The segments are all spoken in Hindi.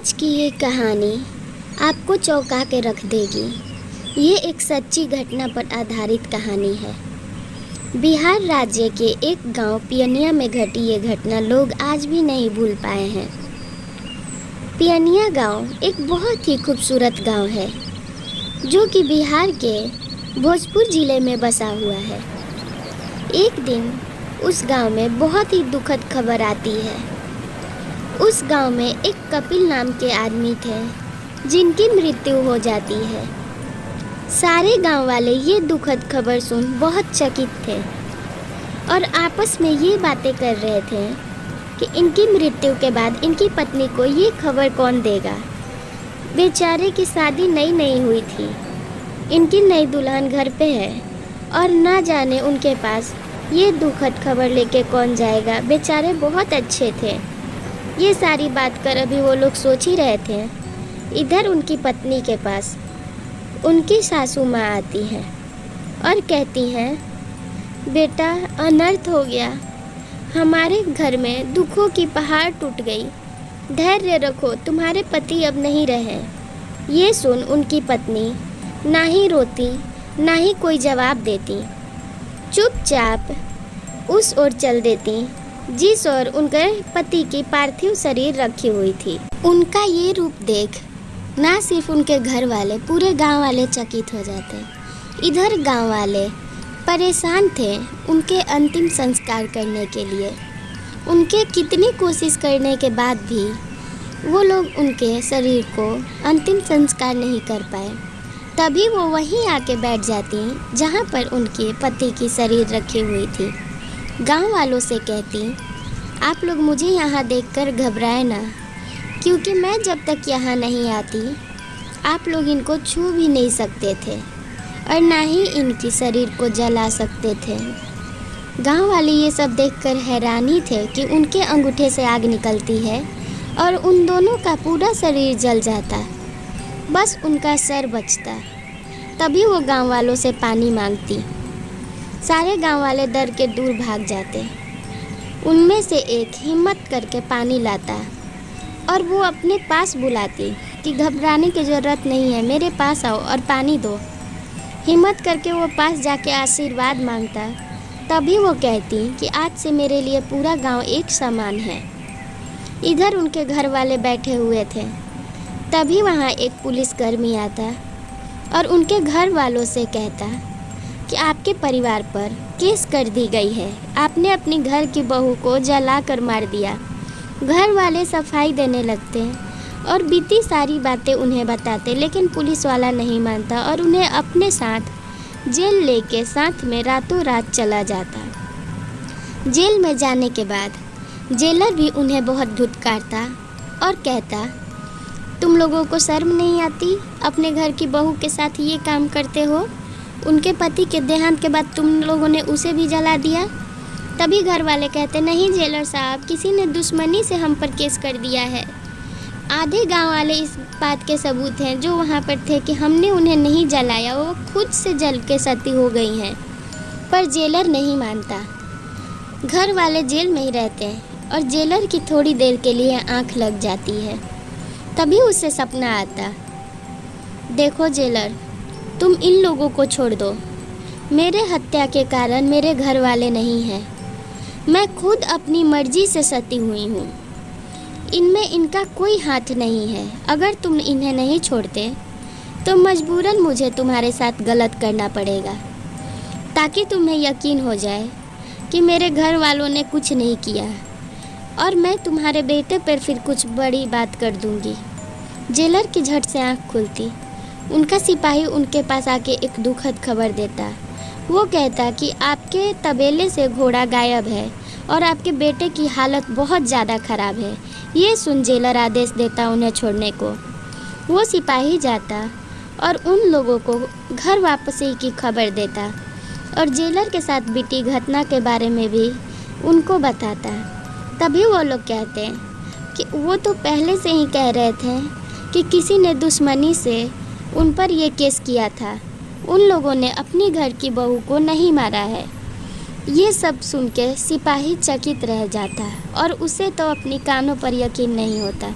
आज की ये कहानी आपको चौंका के रख देगी। ये एक सच्ची घटना पर आधारित कहानी है। बिहार राज्य के एक गांव पियनिया में घटी ये घटना लोग आज भी नहीं भूल पाए हैं। पियनिया गांव एक बहुत ही खूबसूरत गांव है जो कि बिहार के भोजपुर ज़िले में बसा हुआ है। एक दिन उस गांव में बहुत ही दुखद खबर आती है। उस गांव में एक कपिल नाम के आदमी थे जिनकी मृत्यु हो जाती है। सारे गांव वाले ये दुखद खबर सुन बहुत चकित थे और आपस में ये बातें कर रहे थे कि इनकी मृत्यु के बाद इनकी पत्नी को ये खबर कौन देगा। बेचारे की शादी नई हुई थी, इनकी नई दुल्हन घर पे है और ना जाने उनके पास ये दुखद खबर लेके कौन जाएगा। बेचारे बहुत अच्छे थे। ये सारी बात कर अभी वो लोग सोच ही रहे थे, इधर उनकी पत्नी के पास उनकी सासू माँ आती हैं और कहती हैं, बेटा अनर्थ हो गया, हमारे घर में दुखों की पहाड़ टूट गई, धैर्य रखो, तुम्हारे पति अब नहीं रहे। ये सुन उनकी पत्नी ना ही रोती ना ही कोई जवाब देती, चुपचाप उस ओर चल देती जिस ओर उनके पति की पार्थिव शरीर रखी हुई थी। उनका ये रूप देख ना सिर्फ उनके घर वाले, पूरे गांव वाले चकित हो जाते। इधर गांव वाले परेशान थे उनके अंतिम संस्कार करने के लिए। उनके कितनी कोशिश करने के बाद भी वो लोग उनके शरीर को अंतिम संस्कार नहीं कर पाए। तभी वो वहीं आके बैठ जाती जहाँ पर उनके पति की शरीर रखी हुई थी। गांव वालों से कहती, आप लोग मुझे यहाँ देखकर घबराए ना, क्योंकि मैं जब तक यहाँ नहीं आती आप लोग इनको छू भी नहीं सकते थे और ना ही इनकी शरीर को जला सकते थे। गांव वाले ये सब देखकर हैरानी थे कि उनके अंगूठे से आग निकलती है और उन दोनों का पूरा शरीर जल जाता, बस उनका सर बचता। तभी वो गांव वालों से पानी मांगती। सारे गांव वाले डर के दूर भाग जाते। उनमें से एक हिम्मत करके पानी लाता और वो अपने पास बुलाती कि घबराने की ज़रूरत नहीं है, मेरे पास आओ और पानी दो। हिम्मत करके वो पास जाके आशीर्वाद मांगता। तभी वो कहती कि आज से मेरे लिए पूरा गांव एक समान है। इधर उनके घर वाले बैठे हुए थे। तभी वहाँ एक पुलिसकर्मी आता और उनके घर वालों से कहता कि आपके परिवार पर केस कर दी गई है, आपने अपनी घर की बहू को जला कर मार दिया। घर वाले सफाई देने लगते और बीती सारी बातें उन्हें बताते, लेकिन पुलिस वाला नहीं मानता और उन्हें अपने साथ जेल लेके साथ में रातों रात चला जाता। जेल में जाने के बाद जेलर भी उन्हें बहुत धुतकारता और कहता, तुम लोगों को शर्म नहीं आती, अपने घर की बहू के साथ ये काम करते हो। उनके पति के देहांत के बाद तुम लोगों ने उसे भी जला दिया। तभी घर वाले कहते, नहीं जेलर साहब, किसी ने दुश्मनी से हम पर केस कर दिया है। आधे गांव वाले इस बात के सबूत हैं जो वहां पर थे कि हमने उन्हें नहीं जलाया, वो खुद से जल के सती हो गई हैं। पर जेलर नहीं मानता। घर वाले जेल में ही रहते हैं और जेलर की थोड़ी देर के लिए आँख लग जाती है। तभी उसे सपना आता, देखो जेलर, तुम इन लोगों को छोड़ दो। मेरे हत्या के कारण मेरे घर वाले नहीं हैं, मैं खुद अपनी मर्जी से सती हुई हूँ। इनमें इनका कोई हाथ नहीं है। अगर तुम इन्हें नहीं छोड़ते तो मजबूरन मुझे तुम्हारे साथ गलत करना पड़ेगा, ताकि तुम्हें यकीन हो जाए कि मेरे घर वालों ने कुछ नहीं किया और मैं तुम्हारे बेटे पर फिर कुछ बड़ी बात कर दूँगी। जेलर की झट से आँख खुलती। उनका सिपाही उनके पास आके एक दुखद खबर देता। वो कहता कि आपके तबेले से घोड़ा गायब है और आपके बेटे की हालत बहुत ज़्यादा ख़राब है। ये सुन जेलर आदेश देता उन्हें छोड़ने को। वो सिपाही जाता और उन लोगों को घर वापसी की खबर देता और जेलर के साथ बीती घटना के बारे में भी उनको बताता। तभी वो लोग कहते हैं कि वो तो पहले से ही कह रहे थे कि किसी ने दुश्मनी से उन पर ये केस किया था। उन लोगों ने अपनी घर की बहू को नहीं मारा है। ये सब सुन के सिपाही चकित रह जाता और उसे तो अपनी कानों पर यकीन नहीं होता।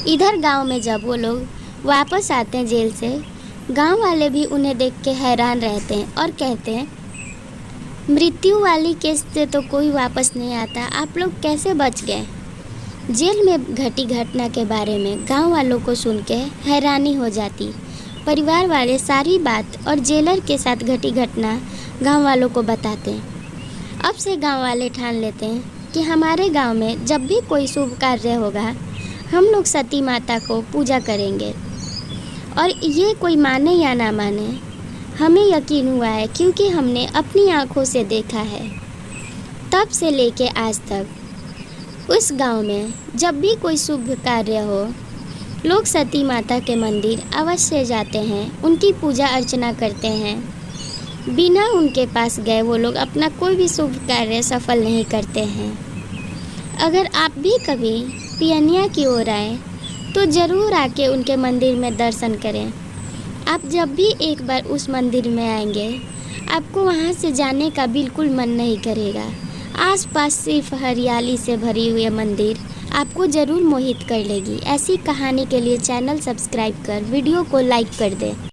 इधर गांव में जब वो लोग वापस आते हैं जेल से, गांव वाले भी उन्हें देख के हैरान रहते हैं और कहते हैं, मृत्यु वाली केस से तो कोई वापस नहीं आता, आप लोग कैसे बच गए। जेल में घटी घटना के बारे में गांव वालों को सुन के हैरानी हो जाती। परिवार वाले सारी बात और जेलर के साथ घटी घटना गांव वालों को बताते हैं। अब से गांव वाले ठान लेते हैं कि हमारे गांव में जब भी कोई शुभ कार्य होगा, हम लोग सती माता को पूजा करेंगे। और ये कोई माने या ना माने, हमें यकीन हुआ है क्योंकि हमने अपनी आँखों से देखा है। तब से लेके आज तक उस गांव में जब भी कोई शुभ कार्य हो, लोग सती माता के मंदिर अवश्य जाते हैं, उनकी पूजा अर्चना करते हैं। बिना उनके पास गए वो लोग अपना कोई भी शुभ कार्य सफल नहीं करते हैं। अगर आप भी कभी पियनिया की ओर आए तो ज़रूर आके उनके मंदिर में दर्शन करें। आप जब भी एक बार उस मंदिर में आएंगे, आपको वहाँ से जाने का बिल्कुल मन नहीं करेगा। आसपास सिर्फ हरियाली से भरी हुई मंदिर आपको ज़रूर मोहित कर लेगी। ऐसी कहानी के लिए चैनल सब्सक्राइब कर वीडियो को लाइक कर दें।